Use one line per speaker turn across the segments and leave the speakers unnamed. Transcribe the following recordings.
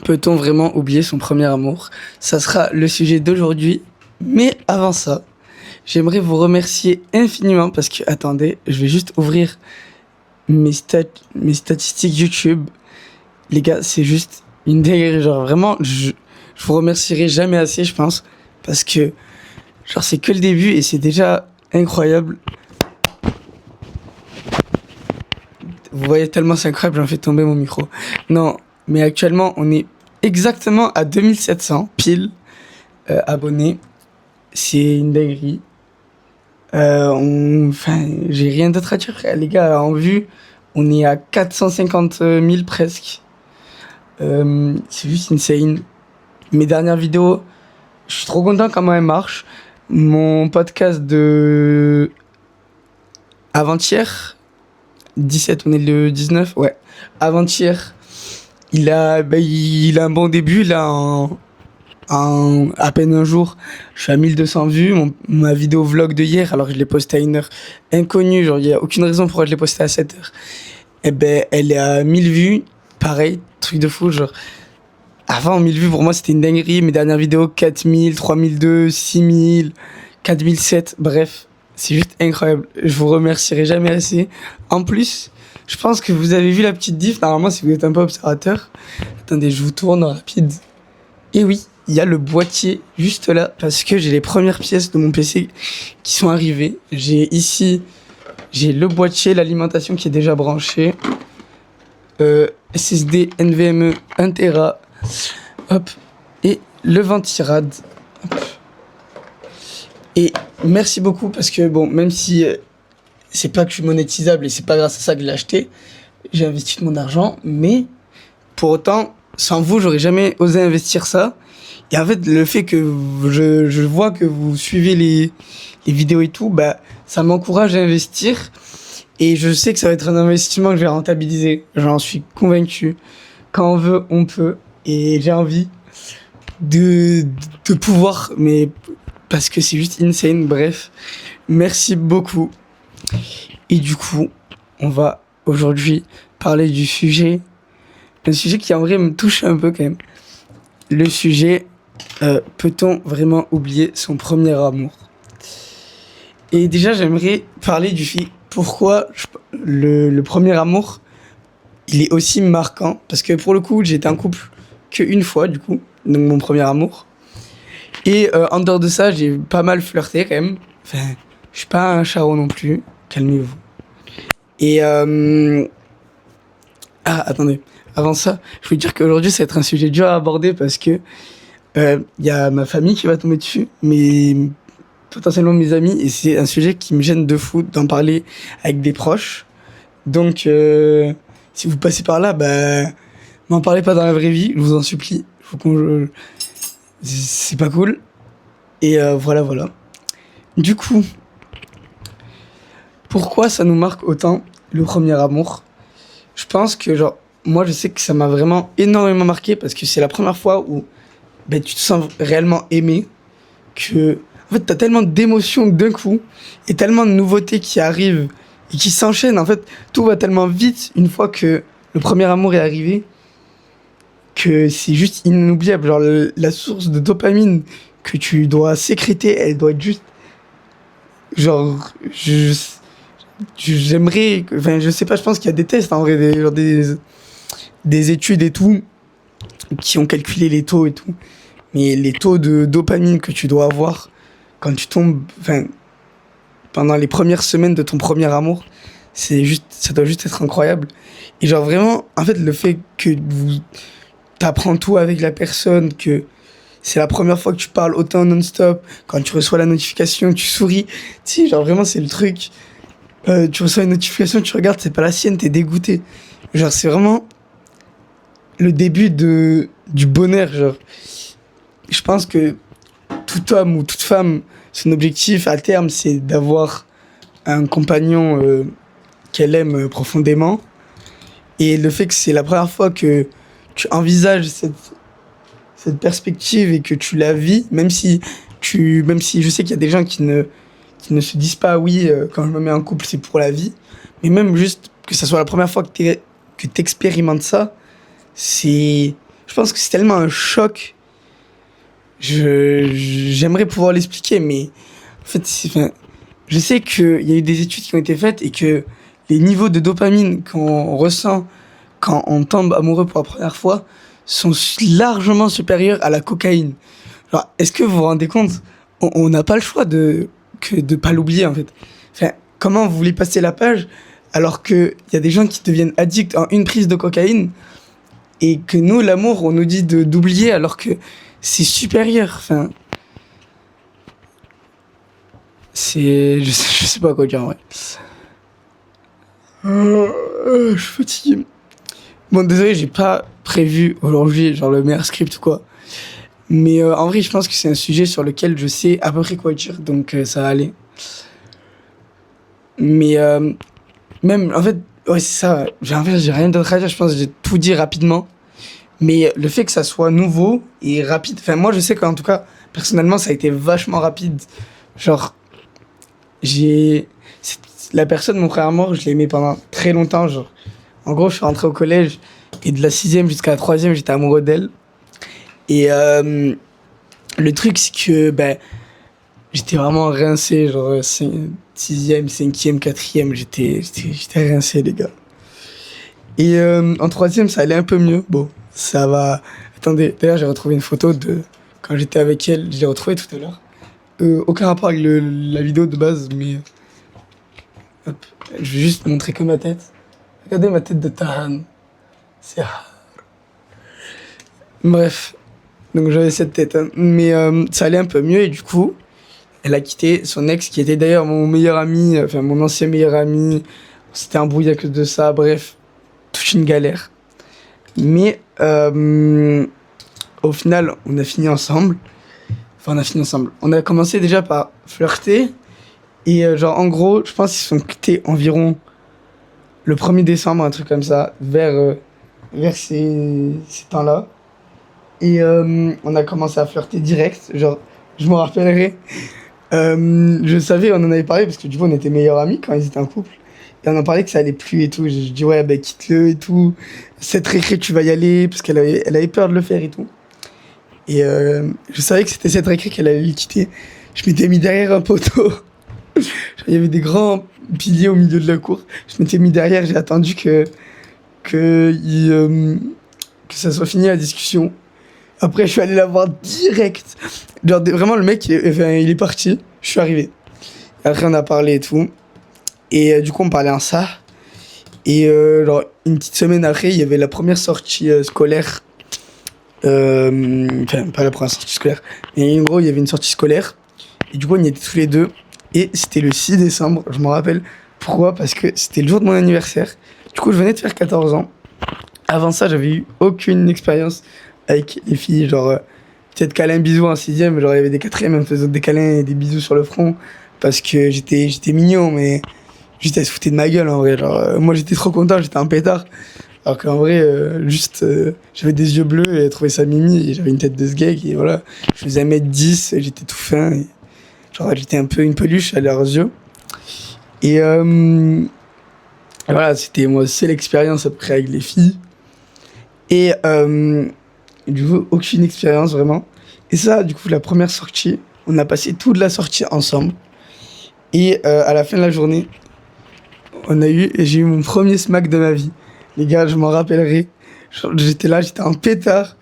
Peut-on vraiment oublier son premier amour? Ça sera le sujet d'aujourd'hui. Mais avant ça, j'aimerais vous remercier infiniment parce que, attendez, je vais juste ouvrir mes statistiques YouTube. Les gars, c'est juste une dinguerie. Genre, vraiment, je vous remercierai jamais assez, je pense. Parce que, genre, c'est que le début et c'est déjà incroyable. Vous voyez tellement c'est incroyable, j'en fais tomber mon micro. Non, mais actuellement, on est exactement à 2700 pile abonnés. C'est une dinguerie. Enfin, j'ai rien d'autre à dire, frère. Les gars, en vue, on est à 450 000 presque. C'est juste insane. Mes dernières vidéos, je suis trop content comment elles marchent. Mon podcast de avant-hier, 17, on est le 19, ouais. Avant-hier, il a un bon début, là, en à peine un jour. Je suis à 1200 vues, ma vidéo vlog de hier, alors je l'ai postée à une heure inconnue, genre il n'y a aucune raison pourquoi je l'ai postée à 7 heures. Eh ben, elle est à 1000 vues, pareil, truc de fou, genre. Avant, 1000 vues, pour moi, c'était une dinguerie. Mes dernières vidéos, 4000, 3002, 6000, 4007, bref. C'est juste incroyable. Je vous remercierai jamais assez. En plus, je pense que vous avez vu la petite diff. Normalement, si vous êtes un peu observateur. Attendez, je vous tourne rapide. Et oui, il y a le boîtier juste là. Parce que j'ai les premières pièces de mon PC qui sont arrivées. J'ai le boîtier, l'alimentation qui est déjà branchée. SSD NVMe 1 Tera. Hop. Et le ventirad. Hop. Et merci beaucoup parce que bon, même si c'est pas que je suis monétisable et c'est pas grâce à ça que je l'ai acheté, j'ai investi de mon argent, mais pour autant, sans vous, j'aurais jamais osé investir ça. Et en fait, le fait que je vois que vous suivez les vidéos et tout, bah, ça m'encourage à investir. Et je sais que ça va être un investissement que je vais rentabiliser. J'en suis convaincu. Quand on veut, on peut. Et j'ai envie de pouvoir, mais parce que c'est juste insane. Bref, merci beaucoup. Et du coup, on va aujourd'hui parler du sujet. Un sujet qui en vrai me touche un peu quand même. Le sujet, peut-on vraiment oublier son premier amour? Et déjà, j'aimerais parler du fait pourquoi le premier amour, il est aussi marquant. Parce que pour le coup, j'ai été en couple qu'une fois, du coup, donc mon premier amour. Et en dehors de ça, j'ai pas mal flirté quand même. Enfin, je suis pas un charron non plus. Calmez-vous. Et attendez. Avant ça, je veux dire qu'aujourd'hui, ça va être un sujet dur à aborder parce que y a ma famille qui va tomber dessus, mais potentiellement mes amis, et c'est un sujet qui me gêne de fou d'en parler avec des proches. Donc, si vous passez par là, bah, m'en parlez pas dans la vraie vie, je vous en supplie. C'est pas cool. Et voilà. Du coup, pourquoi ça nous marque autant le premier amour? Je pense que, genre, moi, je sais que ça m'a vraiment énormément marqué parce que c'est la première fois où ben, tu te sens réellement aimé. Que, en fait, t'as tellement d'émotions d'un coup et tellement de nouveautés qui arrivent et qui s'enchaînent. En fait, tout va tellement vite une fois que le premier amour est arrivé que c'est juste inoubliable. Genre, la source de dopamine que tu dois sécréter, elle doit être juste. Genre, j'aimerais. Enfin, je sais pas, je pense qu'il y a des tests en vrai, des études et tout, qui ont calculé les taux et tout. Mais les taux de dopamine que tu dois avoir quand tu tombes. Enfin, pendant les premières semaines de ton premier amour, ça doit juste être incroyable. Et genre, vraiment, en fait, le fait que t'apprends tout avec la personne, que c'est la première fois que tu parles autant non-stop, quand tu reçois la notification, tu souris. Tu sais, genre vraiment, c'est le truc. Tu reçois une notification, tu regardes, c'est pas la sienne, t'es dégoûté. Genre, c'est vraiment le début du bonheur, genre. Je pense que tout homme ou toute femme, son objectif à terme, c'est d'avoir un compagnon qu'elle aime profondément. Et le fait que c'est la première fois que tu envisages cette perspective et que tu la vis, même si je sais qu'il y a des gens qui ne se disent pas oui, quand je me mets en couple, c'est pour la vie. Mais même juste que ça soit la première fois que t'expérimentes ça, je je pense que c'est tellement un choc. J'aimerais pouvoir l'expliquer, mais en fait, enfin, je sais qu'il y a eu des études qui ont été faites et que les niveaux de dopamine qu'on ressent quand on tombe amoureux pour la première fois sont largement supérieurs à la cocaïne. Genre, est-ce que vous vous rendez compte? On n'a pas le choix de pas l'oublier, en fait. Enfin, comment vous voulez passer la page alors qu'il y a des gens qui deviennent addicts en une prise de cocaïne et que nous, l'amour, on nous dit d'oublier alors que c'est supérieur. Enfin, je sais pas quoi dire, ouais. Je suis fatigué. Bon, désolé, j'ai pas prévu aujourd'hui, genre, le meilleur script ou quoi. Mais en vrai, je pense que c'est un sujet sur lequel je sais à peu près quoi dire, donc ça va aller. Mais même, en fait, ouais, c'est ça. En fait, j'ai rien d'autre à dire, je pense que j'ai tout dit rapidement. Mais le fait que ça soit nouveau et rapide, enfin, moi, je sais qu'en tout cas, personnellement, ça a été vachement rapide. Genre, j'ai. La personne, mon frère mort, je l'ai aimé pendant très longtemps. Genre, en gros, je suis rentré au collège et de la sixième jusqu'à la troisième, j'étais amoureux d'elle. Et le truc, c'est que ben, j'étais vraiment rincé. Genre, sixième, cinquième, quatrième, j'étais rincé, les gars. Et en troisième, ça allait un peu mieux. Bon, ça va. Attendez, d'ailleurs, j'ai retrouvé une photo de quand j'étais avec elle. Je l'ai retrouvée tout à l'heure. Aucun rapport avec la vidéo de base, mais. Hop, je vais juste montrer que ma tête. Regardez ma tête de Tahan. C'est rare. Bref. Donc j'avais cette tête. Hein. Mais ça allait un peu mieux et du coup, elle a quitté son ex qui était d'ailleurs mon meilleur ami, enfin mon ancien meilleur ami. C'était embrouillé à cause de ça. Bref, toute une galère. Mais au final, on a fini ensemble. Enfin, on a fini ensemble. On a commencé déjà par flirter. Et genre, en gros, je pense qu'ils se sont quittés environ le 1er décembre, un truc comme ça, vers ces temps-là. Et on a commencé à flirter direct. Genre, je me rappellerai. Je savais, on en avait parlé parce que du coup, on était meilleurs amis quand ils étaient en couple. Et on en parlait que ça allait plus et tout. Je dis, ouais, bah quitte-le et tout. Cette récré, tu vas y aller. Parce elle avait peur de le faire et tout. Et je savais que c'était cette récré qu'elle allait le quitter. Je m'étais mis derrière un poteau. Il y avait des grands piliers au milieu de la cour. Je m'étais mis derrière, j'ai attendu que ça soit fini la discussion. Après, je suis allé la voir direct. Genre, vraiment, le mec, il est parti. Je suis arrivé. Après, on a parlé et tout. Et du coup, on parlait en ça. Et genre, une petite semaine après, il y avait la première sortie scolaire. Enfin, pas la première sortie scolaire. Mais en gros, il y avait une sortie scolaire. Et du coup, on y était tous les deux. Et c'était le 6 décembre, je me rappelle. Pourquoi? Parce que c'était le jour de mon anniversaire. Du coup, je venais de faire 14 ans. Avant ça, j'avais eu aucune expérience avec les filles. Genre, peut-être câlin, bisous en sixième. Genre, il y avait des quatrièmes, elles me faisaient des câlins et des bisous sur le front. Parce que j'étais mignon, mais juste elles se foutaient de ma gueule en vrai. Genre, moi, j'étais trop content, j'étais un pétard. Alors qu'en vrai, j'avais des yeux bleus et elles trouvaient ça mimi. Et j'avais une tête de sgeg et voilà. Je faisais 1m10 et j'étais tout fin. Et genre, j'étais un peu une peluche à leurs yeux. Et voilà, c'était moi, c'est l'expérience après avec les filles. Et du coup, aucune expérience vraiment. Et ça, du coup, la première sortie, on a passé toute la sortie ensemble. Et à la fin de la journée, j'ai eu mon premier smack de ma vie. Les gars, je m'en rappellerai. J'étais là, j'étais un pétard.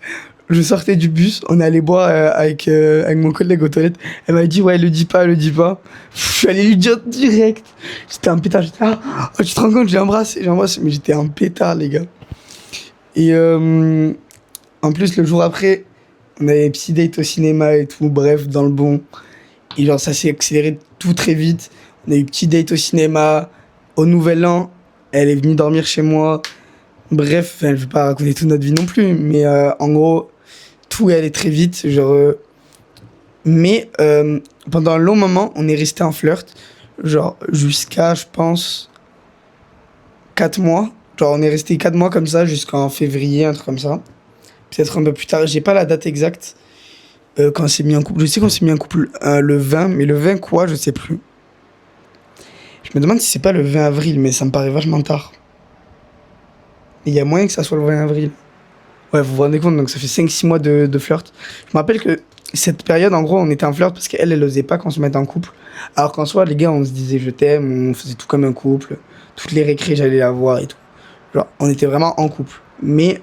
Je sortais du bus, on allait boire avec mon collègue aux toilettes. Elle m'a dit, ouais, le dis pas. Je suis allé lui dire direct. J'étais un pétard, j'étais là, oh, tu te rends compte, j'ai embrassé. Mais j'étais un pétard, les gars. Et en plus, le jour après, on avait petit date au cinéma et tout, bref, dans le bon. Et genre, ça s'est accéléré tout très vite. On a eu petit date au cinéma, au Nouvel An. Elle est venue dormir chez moi. Bref, je vais pas raconter toute notre vie non plus, mais en gros, tout est allé très vite. Genre, mais pendant un long moment, on est resté en flirt. Genre, jusqu'à, je pense, 4 mois. Genre, on est resté 4 mois comme ça, jusqu'en février, un truc comme ça. Peut-être un peu plus tard, j'ai pas la date exacte. Quand on s'est mis en couple. Je sais qu'on s'est mis en couple le 20, mais le 20 quoi, je sais plus. Je me demande si c'est pas le 20 avril, mais ça me paraît vachement tard. Il y a moyen que ça soit le 20 avril. Ouais, vous vous rendez compte, donc ça fait 5-6 mois de flirt. Je me rappelle que cette période, en gros, on était en flirt parce qu'elle osait pas qu'on se mette en couple. Alors qu'en soi, les gars, on se disait je t'aime, on faisait tout comme un couple. Toutes les récrés, j'allais la voir et tout. Genre, on était vraiment en couple. Mais,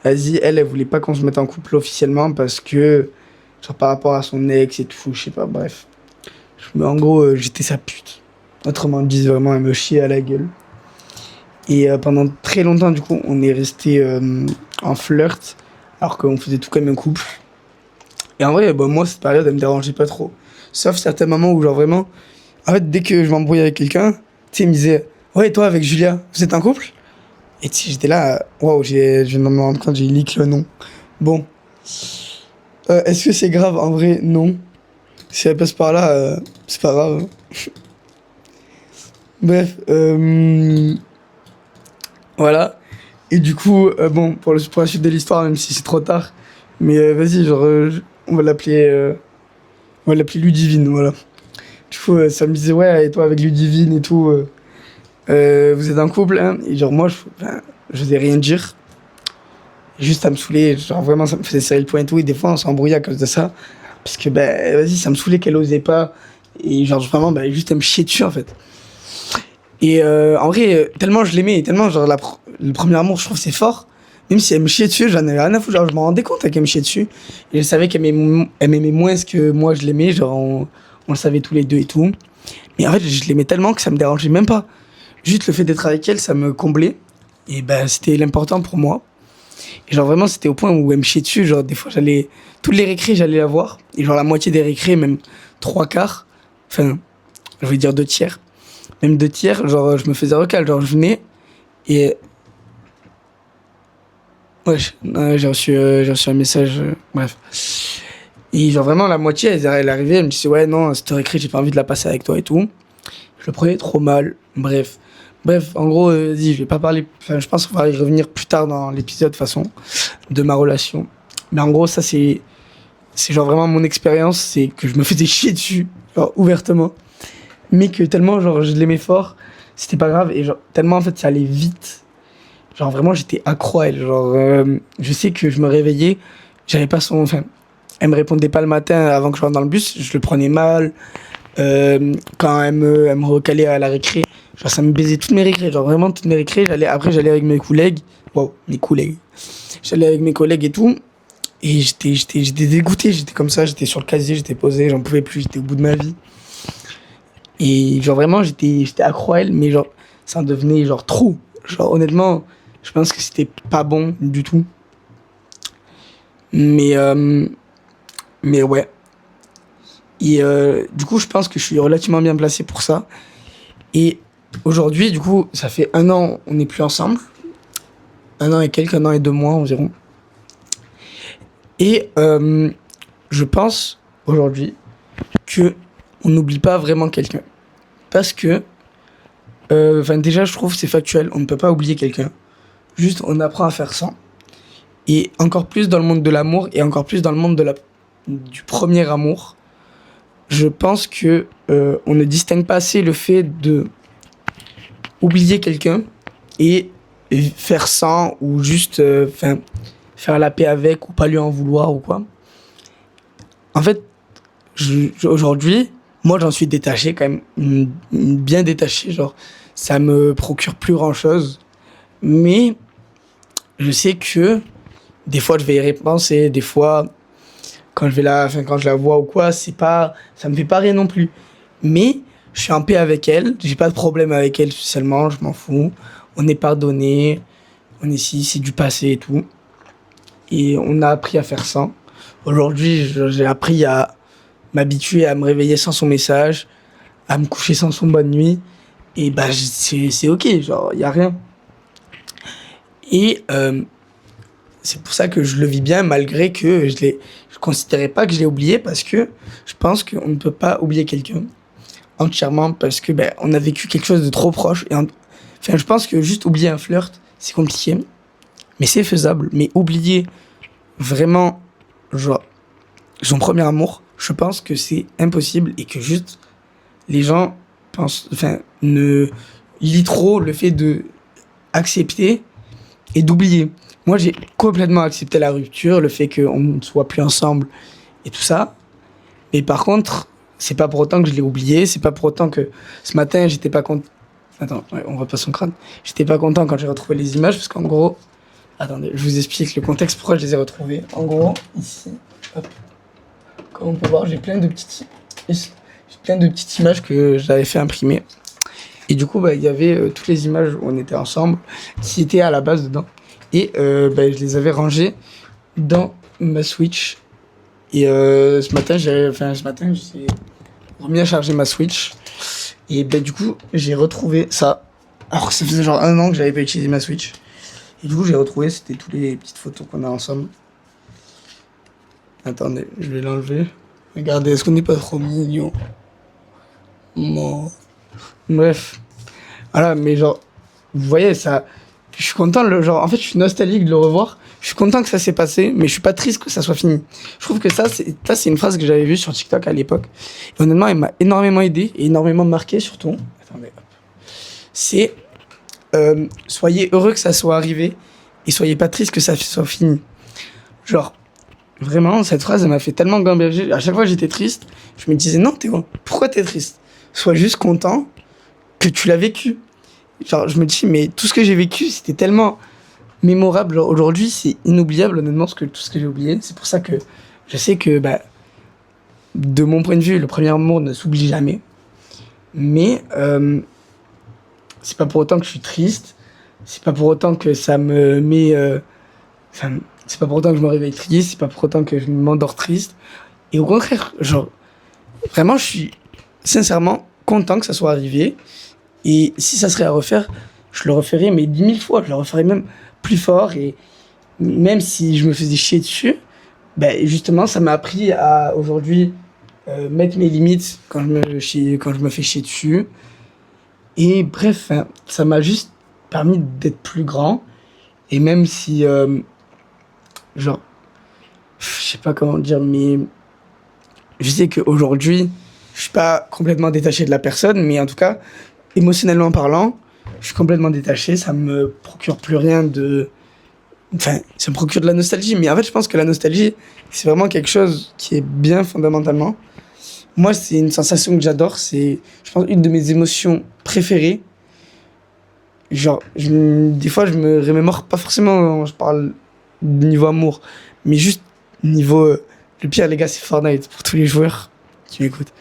vas-y, elle voulait pas qu'on se mette en couple officiellement parce que, genre, par rapport à son ex et tout, je sais pas, bref. Mais en gros, j'étais sa pute. Autrement dit, vraiment, elle me chiait à la gueule. Et pendant très longtemps, du coup, on est resté en flirt, alors qu'on faisait tout comme un couple. Et en vrai, bah, moi, cette période, elle me dérangeait pas trop. Sauf certains moments où, genre, vraiment, en fait, dès que je m'embrouillais avec quelqu'un, tu sais, il me disait, ouais, et toi, avec Julia, vous êtes un couple? Et tu sais, j'étais là, waouh, je viens de me rendre compte, j'ai leak le nom. Bon. Est-ce que c'est grave? En vrai, non. Si elle passe par là, c'est pas grave. Bref, voilà. Et du coup, bon, pour la suite de l'histoire, même si c'est trop tard, mais vas-y, genre, on va l'appeler, Ludivine, voilà. Du coup, ça me disait, ouais, et toi avec Ludivine et tout, vous êtes un couple, hein? Et genre, moi, je faisais rien dire, juste à me saouler, genre, vraiment, ça me faisait serrer le poing et tout, et des fois, on s'embrouillait à cause de ça, parce que, ben, vas-y, ça me saoulait qu'elle osait pas, et genre, vraiment, ben, juste à me chier dessus, en fait. Et en vrai, tellement je l'aimais, et tellement, genre, le premier amour, je trouve, c'est fort. Même si elle me chiait dessus, j'en avais rien à foutre. Genre, je m'en rendais compte qu'elle me chiait dessus. Et je savais elle m'aimait moins que moi, je l'aimais. Genre, on le savait tous les deux et tout. Mais en fait, je l'aimais tellement que ça me dérangeait même pas. Juste le fait d'être avec elle, ça me comblait. Et ben, c'était l'important pour moi. Et genre, vraiment, c'était au point où elle me chiait dessus. Genre, des fois, toutes les récrés, j'allais la voir. Et genre, la moitié des récrés, même 3/4. Enfin, je vais dire 2/3. Même 2/3, genre, je me faisais recal. Genre, je venais et. Ouais, j'ai reçu un message. Bref. Et genre, vraiment, la moitié, elle arrivait, elle me disait, ouais, non, cette récré, j'ai pas envie de la passer avec toi et tout. Je le prenais trop mal. Bref. Bref, en gros, dis, je vais pas parler. Enfin, je pense qu'on va y revenir plus tard dans l'épisode, de toute façon, de ma relation. Mais en gros, ça, c'est genre vraiment mon expérience, c'est que je me faisais chier dessus, genre, ouvertement. Mais que tellement, genre, je l'aimais fort, c'était pas grave. Et genre, tellement, en fait, ça allait vite. Genre, vraiment, j'étais accro à elle. Genre, je sais que je me réveillais, j'avais pas son. Enfin, elle me répondait pas le matin avant que je rentre dans le bus, je le prenais mal. Quand elle me recalait à la récré, genre, ça me baisait toutes mes récrés. Genre, vraiment, toutes mes récrés. Après, j'allais avec mes collègues. Wow, mes collègues. J'allais avec mes collègues et tout. Et j'étais dégoûté. J'étais comme ça, j'étais sur le casier, j'étais posé, j'en pouvais plus, j'étais au bout de ma vie. Et genre, vraiment, j'étais accro à elle, mais genre, ça en devenait genre trop. Genre, honnêtement, je pense que c'était pas bon du tout. Mais, mais ouais. Et du coup, je pense que je suis relativement bien placé pour ça. Et aujourd'hui, du coup, ça fait 1 an, on n'est plus ensemble. 1 an et quelques, 1 an et 2 mois environ. Et je pense aujourd'hui que on n'oublie pas vraiment quelqu'un. Parce que, déjà, je trouve que c'est factuel, on ne peut pas oublier quelqu'un. Juste, on apprend à faire sans. Et encore plus dans le monde de l'amour, et encore plus dans le monde du premier amour, je pense que on ne distingue pas assez le fait de oublier quelqu'un et faire sans, ou juste faire la paix avec, ou pas lui en vouloir, ou quoi. En fait, aujourd'hui, moi j'en suis détaché quand même, bien détaché, genre ça me procure plus grand chose, mais je sais que des fois je vais y repenser, des fois quand je la vois ou quoi, ça me fait pas rire non plus, mais je suis en paix avec elle, j'ai pas de problème avec elle spécialement, je m'en fous, on est pardonné, on est ici, c'est du passé et tout, et on a appris à faire ça. Aujourd'hui, j'ai appris à m'habituer à me réveiller sans son message, à me coucher sans son bonne nuit. Et bah, c'est ok, genre, y a rien. Et c'est pour ça que je le vis bien, malgré que je considérais pas que je l'ai oublié, parce que je pense qu'on ne peut pas oublier quelqu'un entièrement, parce que ben, on a vécu quelque chose de trop proche. Enfin, je pense que juste oublier un flirt, c'est compliqué, mais c'est faisable. Mais oublier vraiment, genre, son premier amour, je pense que c'est impossible, et que juste les gens ne lient trop le fait de accepter et d'oublier. moi, j'ai complètement accepté la rupture, le fait qu'on ne soit plus ensemble et tout ça. Mais par contre, c'est pas pour autant que je l'ai oublié, c'est pas pour autant que ce matin, j'étais pas content. Attends, ouais, on repasse son crâne. J'étais pas content quand j'ai retrouvé les images, parce qu'en gros, attendez, je vous explique le contexte pourquoi je les ai retrouvées. En gros, ici, hop, comme on peut voir, j'ai plein de petites images que j'avais fait imprimer. Et du coup, bah, il y avait toutes les images où on était ensemble, qui étaient à la base dedans. Et bah, je les avais rangées dans ma Switch. Et ce matin, j'ai remis à charger ma Switch. Et bah, du coup, j'ai retrouvé ça. Alors, ça faisait genre 1 an que j'avais pas utilisé ma Switch. Et du coup, j'ai retrouvé, c'était toutes les petites photos qu'on a ensemble. Attendez, je vais l'enlever. Regardez, est-ce qu'on n'est pas trop mignon? Non. Bref. Voilà, mais genre, vous voyez, ça. Je suis content, genre, en fait, je suis nostalgique de le revoir. Je suis content que ça s'est passé, mais je suis pas triste que ça soit fini. Je trouve que ça, c'est une phrase que j'avais vue sur TikTok à l'époque. Et honnêtement, elle m'a énormément aidé et énormément marqué, surtout. Attendez, hop. C'est soyez heureux que ça soit arrivé et soyez pas triste que ça soit fini. Genre, vraiment, cette phrase, elle m'a fait tellement gamberger. À chaque fois que j'étais triste, je me disais, non, Théo, pourquoi t'es triste? Sois juste content que tu l'as vécu. Genre, je me dis, mais tout ce que j'ai vécu, c'était tellement mémorable. Genre, aujourd'hui, c'est inoubliable, honnêtement, tout ce que j'ai oublié. C'est pour ça que je sais que, bah, de mon point de vue, le premier amour ne s'oublie jamais. Mais, c'est pas pour autant que je suis triste. C'est pas pour autant que ça me met. Enfin, c'est pas pour autant que je me réveille triste. C'est pas pour autant que je m'endors triste. Et au contraire, genre, vraiment, je suis sincèrement content que ça soit arrivé. Et si ça serait à refaire, je le referais, mais 10 000 fois. Je le referais même plus fort. Et même si je me faisais chier dessus, ben justement, ça m'a appris à aujourd'hui mettre mes limites quand quand je me fais chier dessus. Et bref, hein, ça m'a juste permis d'être plus grand. Et même si, genre, je sais pas comment dire, mais je sais qu'aujourd'hui, je suis pas complètement détaché de la personne, mais en tout cas, émotionnellement parlant, je suis complètement détaché. Ça me procure plus rien de. Enfin, ça me procure de la nostalgie, mais en fait, je pense que la nostalgie, c'est vraiment quelque chose qui est bien fondamentalement. Moi, c'est une sensation que j'adore. C'est, je pense, une de mes émotions préférées. Genre, des fois, je me remémore pas forcément, je parle niveau amour, mais juste niveau. Le pire, les gars, c'est Fortnite pour tous les joueurs qui m'écoutent.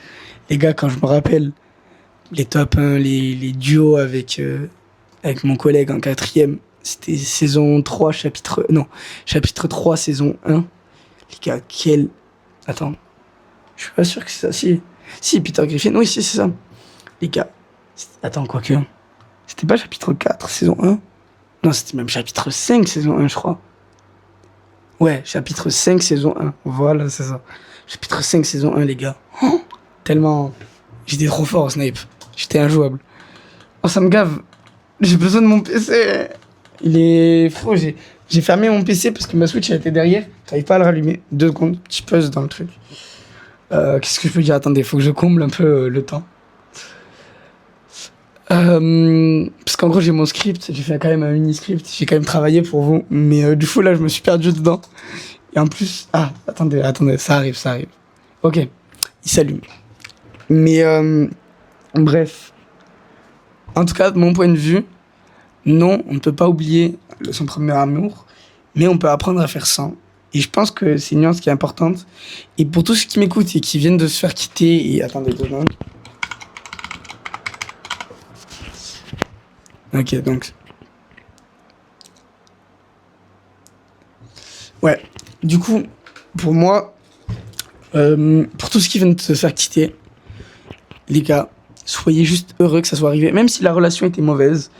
Les gars, quand je me rappelle les top 1, les duos avec mon collègue en quatrième, c'était saison 3, chapitre. Non, chapitre 3, saison 1. Les gars, quel. Attends, je suis pas sûr que c'est ça. Si, Peter Griffin, oui, si, c'est ça. Les gars, attends, quoique. C'était pas chapitre 4, saison 1? Non, c'était même chapitre 5, saison 1, je crois. Ouais, chapitre 5, saison 1. Voilà, c'est ça. Chapitre 5, saison 1, les gars. Oh, tellement. J'étais trop fort au snipe. J'étais injouable. Oh, ça me gave. J'ai besoin de mon PC. Frérot, j'ai fermé mon PC parce que ma Switch, elle était derrière. J'arrive pas à le rallumer. 2 secondes, petit pause dans le truc. Qu'est-ce que je peux dire? Attendez, faut que je comble un peu le temps. Parce qu'en gros j'ai mon script, j'ai fait quand même un mini script, j'ai quand même travaillé pour vous, mais du coup là je me suis perdu dedans. Et en plus, attendez, ça arrive. Ok, il s'allume. Mais bref, en tout cas de mon point de vue, non, on ne peut pas oublier son premier amour, mais on peut apprendre à faire sans. Et je pense que c'est une nuance qui est importante. Et pour tous ceux qui m'écoutent et qui viennent de se faire quitter, et attendez 2 secondes. Ok, donc. Ouais, du coup, pour moi, pour tous ceux qui viennent de se faire quitter, les gars, soyez juste heureux que ça soit arrivé. Même si la relation était mauvaise,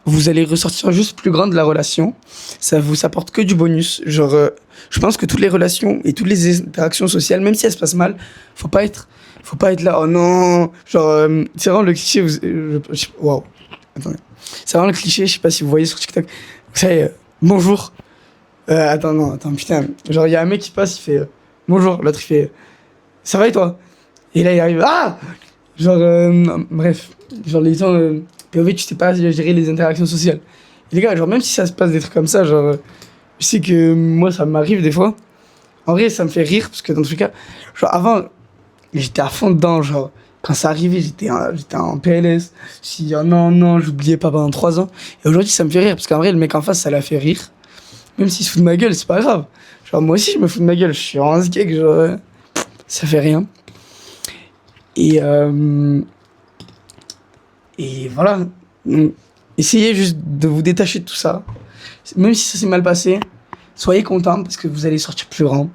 vous allez ressortir juste plus grand de la relation. Ça vous apporte que du bonus. Genre, je pense que toutes les relations et toutes les interactions sociales, même si elles se passent mal, faut pas être là, oh non. Genre, c'est vraiment le cliché. Waouh. Attendez. C'est vraiment le cliché, je sais pas si vous voyez sur TikTok. Vous savez, bonjour. Attends, putain. Genre, il y a un mec qui passe, il fait bonjour. L'autre, il fait ça va et toi? Et là, il arrive, genre, non, bref. Genre, les gens, POV, tu sais pas gérer les interactions sociales. Et les gars, genre, même si ça se passe des trucs comme ça, genre, je sais que moi, ça m'arrive des fois. En vrai, ça me fait rire parce que dans tous les cas, genre avant, j'étais à fond dedans. Genre, quand ça arrivait, j'étais en PLS. Je me dis, oh non, non, j'oubliais pas pendant 3 ans. Et aujourd'hui, ça me fait rire parce qu'en vrai, le mec en face, ça l'a fait rire. Même s'il se fout de ma gueule, c'est pas grave. Genre, moi aussi, je me fous de ma gueule. Je suis en skate, genre, ça fait rien. Et, et voilà. Donc, essayez juste de vous détacher de tout ça. Même si ça s'est mal passé, soyez content parce que vous allez sortir plus grand.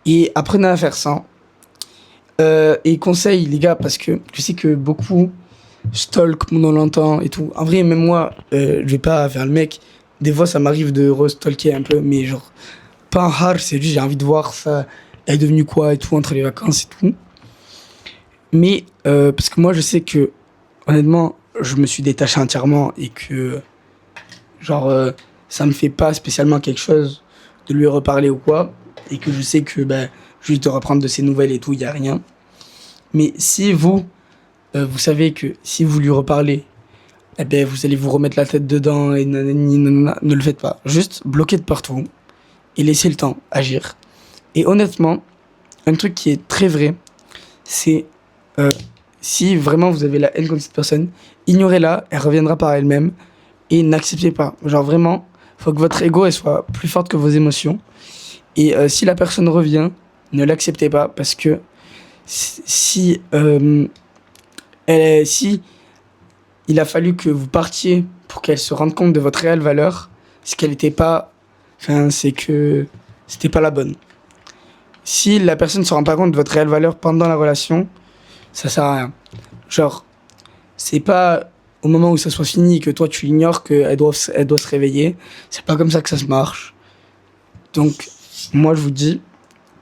Et apprenez à faire ça. Et conseil, les gars, parce que je sais que beaucoup stalk mon nom longtemps et tout. En vrai, même moi, je vais pas faire le mec. Des fois, ça m'arrive de re-stalker un peu, mais genre, pas en hard, c'est juste j'ai envie de voir ça, elle est devenue quoi et tout, entre les vacances et tout. Mais, parce que moi, je sais que, honnêtement, je me suis détaché entièrement et que, genre, ça me fait pas spécialement quelque chose de lui reparler ou quoi. Et que je sais que, ben, juste de reprendre de ses nouvelles et tout, il y a rien. Mais si vous, vous savez que si vous lui reparlez, eh ben, vous allez vous remettre la tête dedans et nanani, nanana, ne le faites pas. Juste bloquez de partout et laissez le temps agir. Et honnêtement, un truc qui est très vrai, c'est si vraiment vous avez la haine contre cette personne, ignorez-la, elle reviendra par elle-même et n'acceptez pas. Genre vraiment, faut que votre ego elle soit plus forte que vos émotions. Et si la personne revient, ne l'acceptez pas parce que si si il a fallu que vous partiez pour qu'elle se rende compte de votre réelle valeur, c'est qu'elle n'était pas, enfin c'est que c'était pas la bonne. Si la personne ne se rend pas compte de votre réelle valeur pendant la relation, ça sert à rien. Genre, c'est pas au moment où ça soit fini que toi tu ignores qu'elle doit se réveiller. C'est pas comme ça que ça se marche. Donc, moi je vous dis,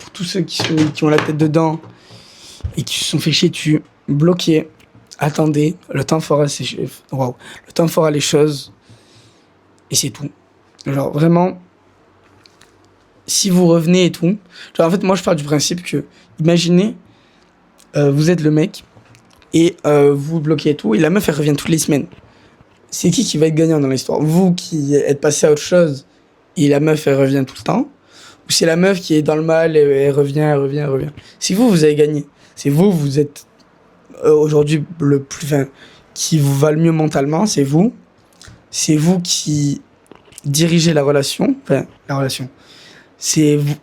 pour tous ceux qui ont la tête dedans et qui se sont fait chier dessus, bloquez, attendez, le temps fera le temps fera les choses et c'est tout. Genre vraiment, si vous revenez et tout, genre en fait moi je pars du principe que, imaginez, vous êtes le mec et vous bloquez et tout et la meuf elle revient toutes les semaines. C'est qui va être gagnant dans l'histoire? Vous qui êtes passé à autre chose et la meuf elle revient tout le temps, ou c'est la meuf qui est dans le mal et elle revient. C'est vous, vous avez gagné. C'est vous, vous êtes aujourd'hui le plus, enfin, qui vous va le mieux mentalement, c'est vous. C'est vous qui dirigez la relation, enfin la relation. C'est vous,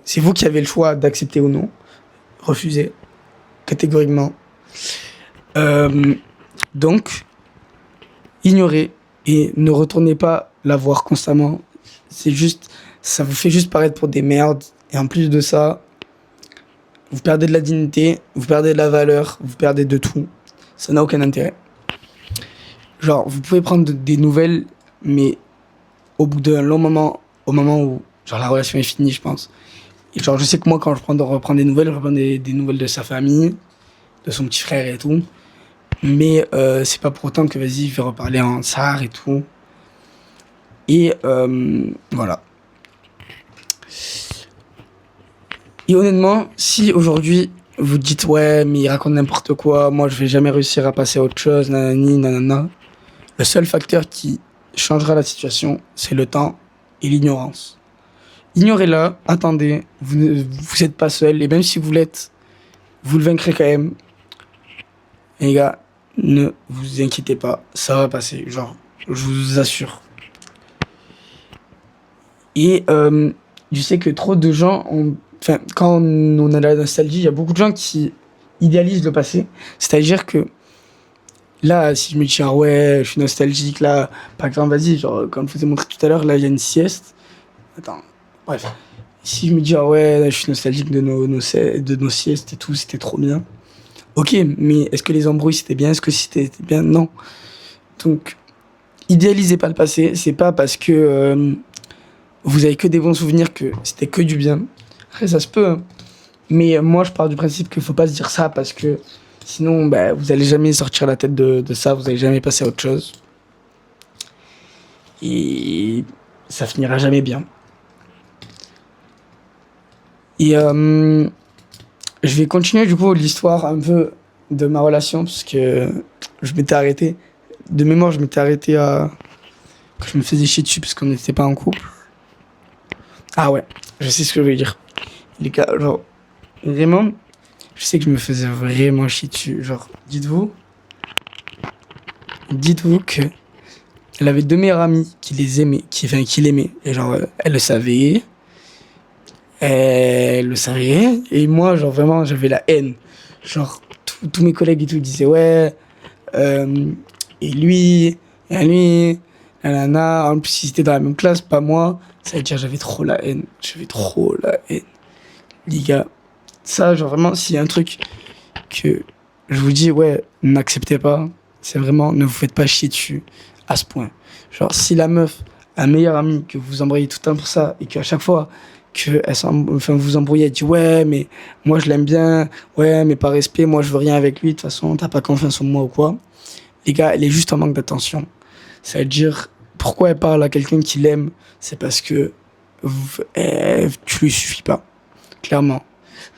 c'est vous qui avez le choix d'accepter ou non, refuser catégoriquement. Donc, ignorez et ne retournez pas la voir constamment. C'est juste, ça vous fait juste paraître pour des merdes. Et en plus de ça, vous perdez de la dignité, vous perdez de la valeur, vous perdez de tout. Ça n'a aucun intérêt. Genre, vous pouvez prendre des nouvelles, mais au bout d'un long moment, au moment où genre la relation est finie, je pense. Et genre, je sais que moi, quand je reprends des nouvelles, je reprends des nouvelles de sa famille, de son petit frère et tout. Mais c'est pas pour autant que vas-y, je vais reparler en tsar et tout. Et voilà. Et honnêtement, si aujourd'hui vous dites ouais, mais il raconte n'importe quoi, moi je vais jamais réussir à passer à autre chose, nanani, nanana, le seul facteur qui changera la situation, c'est le temps et l'ignorance. Ignorez-la, attendez, vous n'êtes pas seul, et même si vous l'êtes, vous le vaincrez quand même. Et les gars, ne vous inquiétez pas, ça va passer, genre, je vous assure. Et je sais que trop de gens enfin, quand on a la nostalgie, il y a beaucoup de gens qui idéalisent le passé. C'est-à-dire que là, si je me dis, ah ouais, je suis nostalgique, là, par exemple, vas-y, genre, comme je vous ai montré tout à l'heure, là, il y a une sieste. Attends, bref. Si je me dis, ah ouais, là, je suis nostalgique de nos siestes et tout, c'était trop bien. Ok, mais est-ce que les embrouilles c'était bien? Est-ce que c'était bien? Non. Donc, idéalisez pas le passé. C'est pas parce que vous avez que des bons souvenirs que c'était que du bien. Après, ça se peut, hein. Mais moi, je pars du principe qu'il faut pas se dire ça parce que sinon, bah, vous allez jamais sortir la tête de ça, vous allez jamais passer à autre chose. Et ça finira jamais bien. Et je vais continuer du coup l'histoire un peu de ma relation parce que je m'étais arrêté. De mémoire, je m'étais arrêté à... que je me faisais chier dessus parce qu'on n'était pas en couple. Ah ouais, je sais ce que je veux dire. Les gars, genre, vraiment, je sais que je me faisais vraiment chier dessus. Genre, dites-vous que elle avait deux meilleures amies qui les aimaient, qui l'aimaient. Et genre, elle le savait, et moi, genre, vraiment, j'avais la haine. Genre, tous mes collègues et tout disaient, ouais, euh, et lui, nanana, en plus, ils étaient dans la même classe, pas moi. Ça veut dire, j'avais trop la haine. Les gars, ça, genre, vraiment, s'il y a un truc que je vous dis, ouais, n'acceptez pas, c'est vraiment, ne vous faites pas chier dessus à ce point. Genre, si la meuf, un meilleur ami, que vous embrouillez tout le temps pour ça, et qu'à chaque fois que vous embrouillez, elle dit, ouais, mais moi je l'aime bien, ouais, mais par respect, moi je veux rien avec lui, de toute façon, t'as pas confiance en moi ou quoi. Les gars, elle est juste en manque d'attention. Ça veut dire, pourquoi elle parle à quelqu'un qui l'aime, c'est parce que tu lui suffis pas, clairement.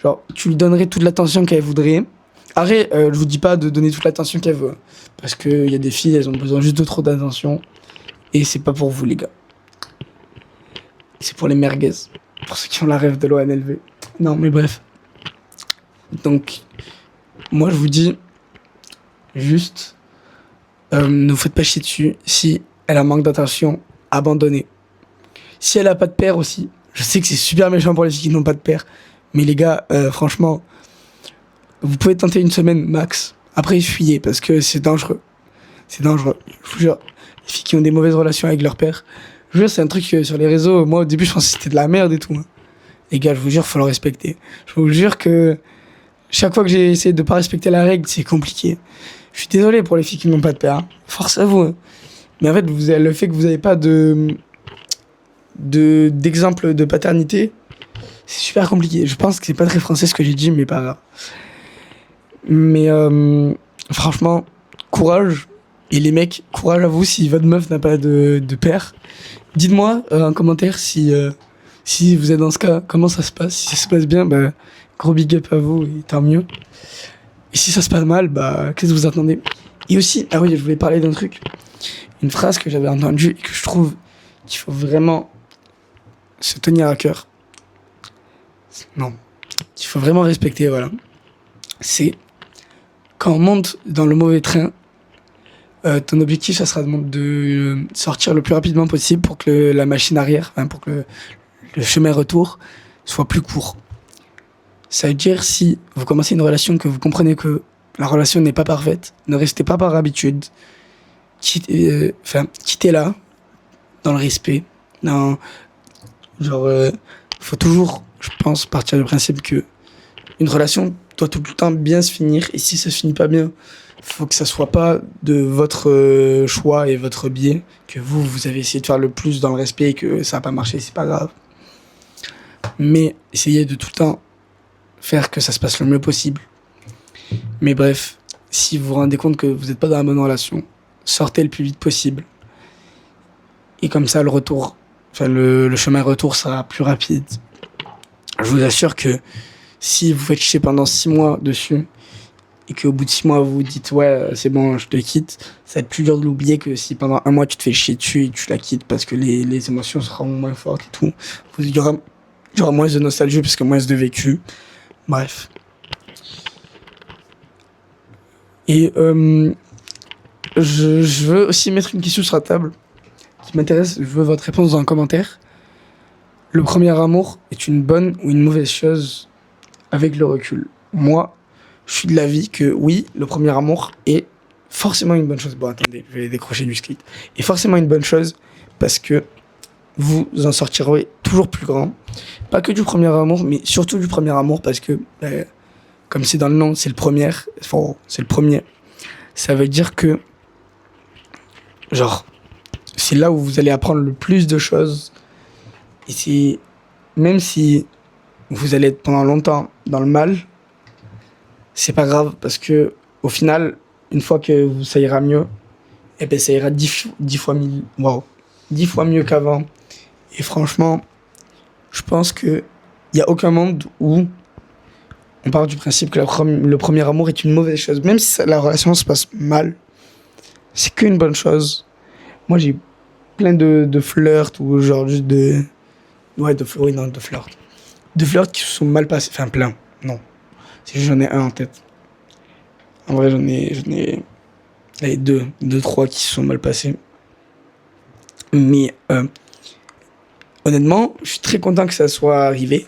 Genre, tu lui donnerais toute l'attention qu'elle voudrait. Arrête, je vous dis pas de donner toute l'attention qu'elle veut. Parce qu'il y a des filles, elles ont besoin juste de trop d'attention. Et c'est pas pour vous, les gars. C'est pour les merguez. Pour ceux qui ont la rêve de l'ONLV. Non, mais bref. Donc, moi, je vous dis juste, ne vous faites pas chier dessus. Si elle a un manque d'attention, abandonnez. Si elle a pas de père aussi, je sais que c'est super méchant pour les filles qui n'ont pas de père. Mais les gars, franchement, vous pouvez tenter une semaine max. Après, fuyez parce que c'est dangereux. C'est dangereux. Je vous jure, les filles qui ont des mauvaises relations avec leur père, je vous jure, c'est un truc sur les réseaux. Moi, au début, je pensais que c'était de la merde et tout, hein. Les gars, je vous jure, faut le respecter. Je vous jure que chaque fois que j'ai essayé de pas respecter la règle, c'est compliqué. Je suis désolé pour les filles qui n'ont pas de père, hein. Force à vous, hein. Mais en fait, le fait que vous n'avez pas d'exemple de paternité, c'est super compliqué. Je pense que c'est pas très français ce que j'ai dit, mais pas grave. Mais franchement, courage. Et les mecs, courage à vous si votre meuf n'a pas de père. Dites-moi en commentaire si vous êtes dans ce cas, comment ça se passe. Si ça se passe bien, bah, gros big up à vous et tant mieux. Et si ça se passe mal, bah, qu'est-ce que vous attendez? Et aussi, ah oui, je voulais parler d'un truc. Une phrase que j'avais entendue et que je trouve qu'il faut vraiment se tenir à cœur. Non, qu'il faut vraiment respecter, voilà. C'est quand on monte dans le mauvais train, ton objectif, ça sera de sortir le plus rapidement possible pour que la machine arrière, pour que le chemin retour soit plus court. Ça veut dire, si vous commencez une relation, que vous comprenez que la relation n'est pas parfaite, ne restez pas par habitude. Quittez-la dans le respect. Dans, genre, faut toujours, je pense, partir du principe que une relation doit tout le temps bien se finir. Et si ça se finit pas bien, faut que ça soit pas de votre choix et votre biais, que vous avez essayé de faire le plus dans le respect et que ça n'a pas marché, c'est pas grave. Mais essayez de tout le temps faire que ça se passe le mieux possible. Mais bref, si vous vous rendez compte que vous n'êtes pas dans la bonne relation, sortez le plus vite possible. Et comme ça, le chemin retour sera plus rapide. Je vous assure que si vous faites chier pendant 6 mois dessus, et qu'au bout de 6 mois, vous vous dites, ouais, c'est bon, je te quitte, ça va être plus dur de l'oublier que si pendant 1 mois, tu te fais chier dessus et tu la quittes parce que les émotions seront moins fortes et tout. Il y aura moins de nostalgie parce que moins de vécu. Bref. Et je veux aussi mettre une question sur la table qui m'intéresse. Je veux votre réponse dans un commentaire. Le premier amour est une bonne ou une mauvaise chose avec le recul? Moi, je suis de l'avis que oui, le premier amour est forcément une bonne chose. Bon, attendez, je vais décrocher du script. Est forcément une bonne chose parce que vous en sortirez toujours plus grand. Pas que du premier amour, mais surtout du premier amour parce que, comme c'est dans le nom, c'est le premier. Enfin, c'est le premier. Ça veut dire que, genre, c'est là où vous allez apprendre le plus de choses. Et même si vous allez être pendant longtemps dans le mal, c'est pas grave parce que au final, une fois que ça ira mieux, eh ben ça ira 10 fois mieux, wow, 10 fois mieux qu'avant. Et franchement, je pense que il y a aucun monde où on part du principe que le premier amour est une mauvaise chose. Même si la relation se passe mal, c'est qu'une bonne chose. Moi, j'ai plein de flirts ou genre juste de Ouais, oui, non, de flirt. De flirts qui se sont mal passés. Enfin, plein. Non. C'est juste, j'en ai un en tête. En vrai, allez, deux, trois qui se sont mal passés. Mais honnêtement, je suis très content que ça soit arrivé.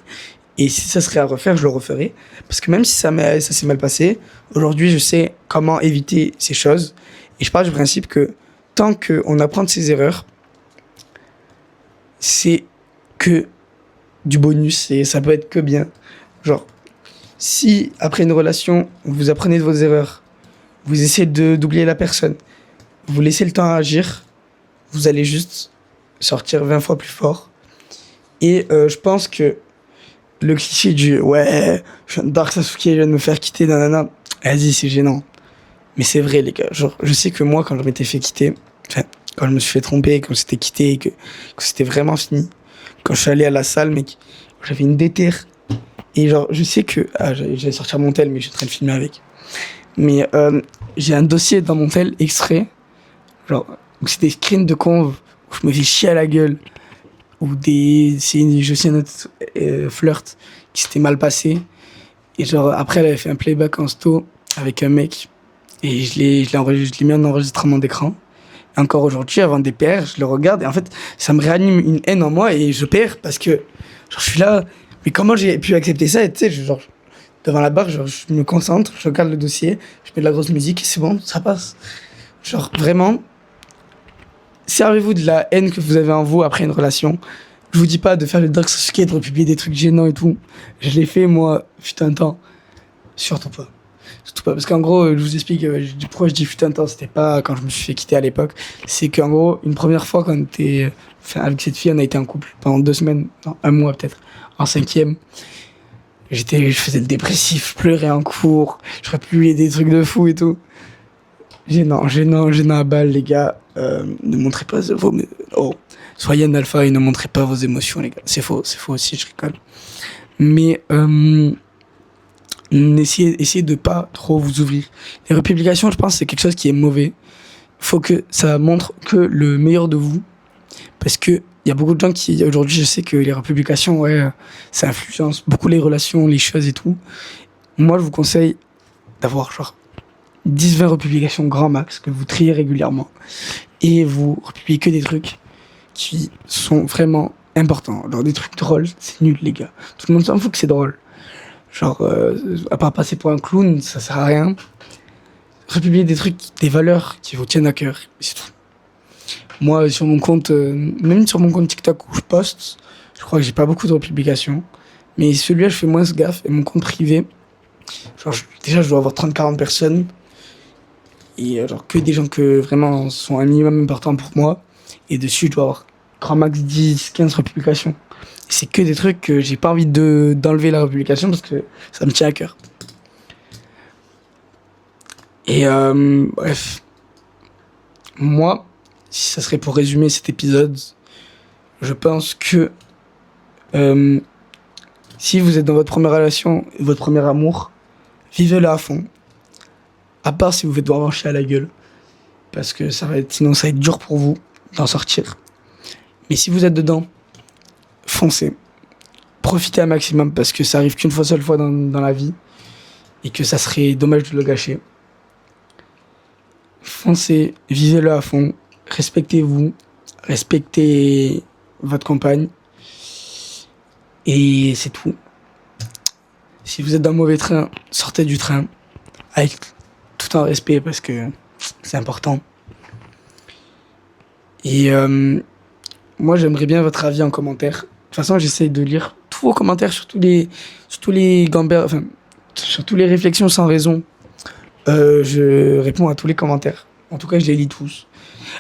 Et si ça serait à refaire, je le referais. Parce que même si ça s'est mal passé, aujourd'hui, je sais comment éviter ces choses. Et je pars du principe que tant qu'on apprend de ses erreurs, c'est que du bonus et ça peut être que bien. Genre, si après une relation, vous apprenez de vos erreurs, vous essayez d'oublier la personne, vous laissez le temps à agir, vous allez juste sortir 20 fois plus fort. Et je pense que le cliché du ouais, je viens de Dark Sasuke, je viens de me faire quitter, nanana, vas-y, c'est gênant. Mais c'est vrai, les gars. Genre, je sais que moi, quand je m'étais fait quitter, enfin, quand je me suis fait tromper, quand j'étais quitté, que c'était vraiment fini, quand je suis allé à la salle, mec, j'avais une déterre. Et genre, je sais que. Ah, j'allais sortir mon tel, mais je suis en train de filmer avec. Mais j'ai un dossier dans mon tel extrait, genre, où c'est des screens de conv, où je me fais chier à la gueule, ou j'ai aussi un autre flirt qui s'était mal passé. Et genre, après, elle avait fait un playback en sto avec un mec. Et je l'ai mis en enregistrement d'écran. Et encore aujourd'hui, avant des PR, je le regarde. Et en fait, ça me réanime une haine en moi et je perds parce que genre, je suis là. Mais comment j'ai pu accepter ça? Et tu sais, genre, devant la barre, genre, je me concentre, je regarde le dossier, je mets de la grosse musique et c'est bon, ça passe. Genre, vraiment, servez-vous de la haine que vous avez en vous après une relation. Je vous dis pas de faire le Dark Sasuke, de republier des trucs gênants et tout. Je l'ai fait, moi, fut un temps. Surtout pas. Surtout pas. Parce qu'en gros, je vous explique pourquoi je dis fut un temps. C'était pas quand je me suis fait quitter à l'époque. C'est qu'en gros, une première fois, quand avec cette fille, on a été en couple pendant 2 semaines, non, un mois peut-être, en 5e. Je faisais le dépressif, je pleurais en cours, je republiais des trucs de fou et tout. Gênant à balle, les gars. Ne montrez pas vos. Oh. Soyez un alpha et ne montrez pas vos émotions, les gars. C'est faux aussi, je rigole. Mais essayez de pas trop vous ouvrir. Les republications, je pense, c'est quelque chose qui est mauvais. Faut que ça montre que le meilleur de vous. Parce que il y a beaucoup de gens qui, aujourd'hui, je sais que les republications, ouais, ça influence beaucoup les relations, les choses et tout. Moi, je vous conseille d'avoir genre 10-20 republications grand max que vous triez régulièrement. Et vous republiez que des trucs qui sont vraiment importants. Genre des trucs drôles, c'est nul, les gars. Tout le monde s'en fout que c'est drôle. Genre, à part passer pour un clown, ça sert à rien. Republier des trucs, des valeurs qui vous tiennent à cœur, c'est tout. Moi, sur mon compte, même sur mon compte TikTok où je poste, je crois que j'ai pas beaucoup de republications. Mais celui-là, je fais moins gaffe. Et mon compte privé, genre, déjà, je dois avoir 30-40 personnes. Et genre, que des gens que vraiment sont un minimum important pour moi. Et dessus, je dois avoir grand max 10-15 republications. Et c'est que des trucs que j'ai pas envie d'enlever la republication parce que ça me tient à cœur. Et bref. Moi, si ça serait pour résumer cet épisode, je pense que si vous êtes dans votre première relation, votre premier amour, vivez-le à fond. À part si vous faites vraiment chier à la gueule. Parce que sinon ça va être dur pour vous d'en sortir. Mais si vous êtes dedans, foncez. Profitez un maximum parce que ça arrive qu'une seule fois dans la vie. Et que ça serait dommage de le gâcher. Foncez, vivez-le à fond. Respectez-vous. Respectez votre compagne. Et c'est tout. Si vous êtes dans le mauvais train, sortez du train. Avec tout en respect parce que c'est important. Et moi, j'aimerais bien votre avis en commentaire. De toute façon, j'essaye de lire tous vos commentaires sur tous les gambers, enfin, sur toutes les réflexions sans raison. Je réponds à tous les commentaires. En tout cas, je les lis tous.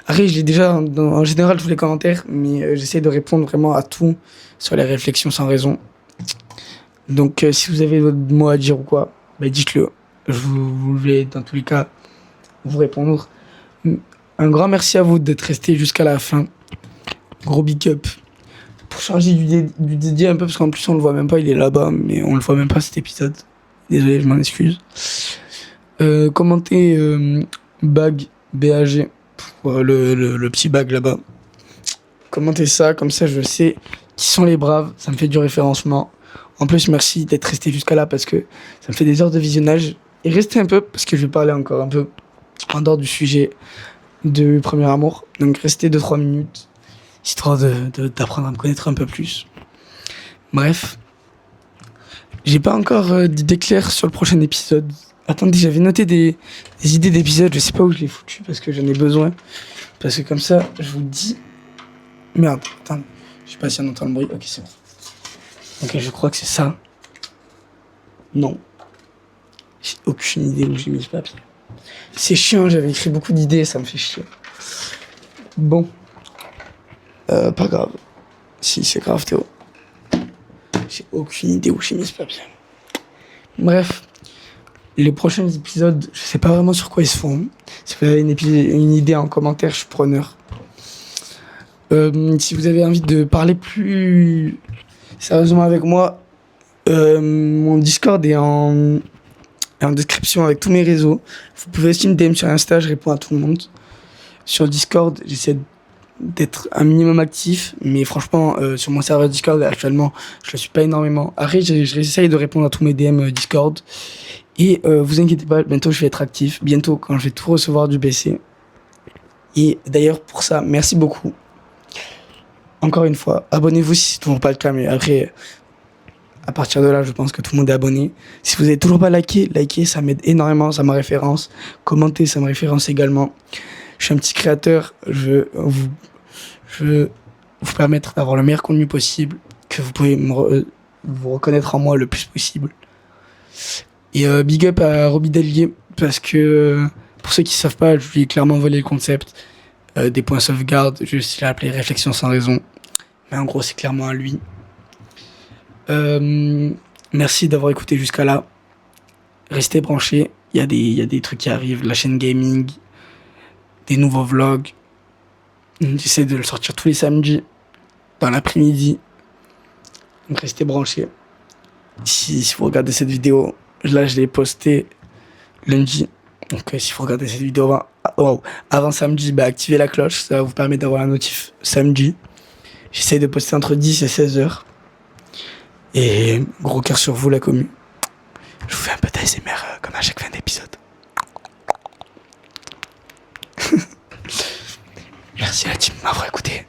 Après, je lis déjà en général tous les commentaires, mais j'essaie de répondre vraiment à tout sur les réflexions sans raison. Donc, si vous avez votre mot à dire ou quoi, bah, dites-le. Je vais, dans tous les cas, vous répondre. Un grand merci à vous d'être resté jusqu'à la fin. Gros big up. Pour changer du dédié un peu, parce qu'en plus on le voit même pas, il est là-bas, mais on le voit même pas cet épisode. Désolé, je m'en excuse. Commentez bag, BAG, le petit bag là-bas. Commentez ça, comme ça je sais qui sont les braves, ça me fait du référencement. En plus, merci d'être resté jusqu'à là parce que ça me fait des heures de visionnage. Et restez un peu parce que je vais parler encore un peu en dehors du sujet de Premier Amour. Donc restez 2-3 minutes, histoire d'apprendre à me connaître un peu plus. Bref, j'ai pas encore d'idées claires sur le prochain épisode. Attendez, j'avais noté des idées d'épisodes, je sais pas où je les ai foutues parce que j'en ai besoin. Parce que comme ça, je vous dis... Merde, attends, je sais pas si on entend le bruit. Ok, c'est bon. Ok, je crois que c'est ça. Non. J'ai aucune idée où j'ai mis ce papier. C'est chiant, j'avais écrit beaucoup d'idées, ça me fait chier. Bon. Pas grave. Si, c'est grave, Théo. J'ai aucune idée où j'ai mis ce papier. Bref. Les prochains épisodes, je sais pas vraiment sur quoi ils se font. Si vous avez une idée en commentaire, je suis preneur. Si vous avez envie de parler plus sérieusement avec moi, mon Discord est en description avec tous mes réseaux. Vous pouvez aussi me DM sur Insta, je réponds à tout le monde. Sur Discord, j'essaie d'être un minimum actif, mais franchement, sur mon serveur Discord, actuellement, je le suis pas énormément. Après, j'essaye de répondre à tous mes DM Discord. Et vous inquiétez pas, bientôt je vais être actif. Bientôt, quand je vais tout recevoir du PC. Et d'ailleurs, pour ça, merci beaucoup. Encore une fois, abonnez-vous si c'est toujours pas le cas, mais après, à partir de là, je pense que tout le monde est abonné. Si vous n'avez toujours pas liké, likez, ça m'aide énormément, ça me référence. Commentez, ça me référence également. Je suis un petit créateur, je veux vous permettre d'avoir le meilleur contenu possible, que vous pouvez vous reconnaître en moi le plus possible. Et big up à Roby Dellier, parce que pour ceux qui savent pas, je lui ai clairement volé le concept des points sauvegarde. Je l'ai appelé réflexion sans raison. Mais en gros, c'est clairement à lui. Merci d'avoir écouté jusqu'à là. Restez branchés. Il y a des trucs qui arrivent. La chaîne gaming, des nouveaux vlogs. J'essaie de le sortir tous les samedis, dans l'après-midi. Donc restez branchés. Si vous regardez cette vidéo, là je l'ai postée lundi. Donc si vous regardez cette vidéo avant samedi, activez la cloche. Ça va vous permettre d'avoir la notif samedi. J'essaie de poster entre 10 et 16 heures. Et gros cœur sur vous la commu. Je vous fais un peu d'ASMR comme à chaque fin d'épisode. Merci à la team de m'avoir écouté.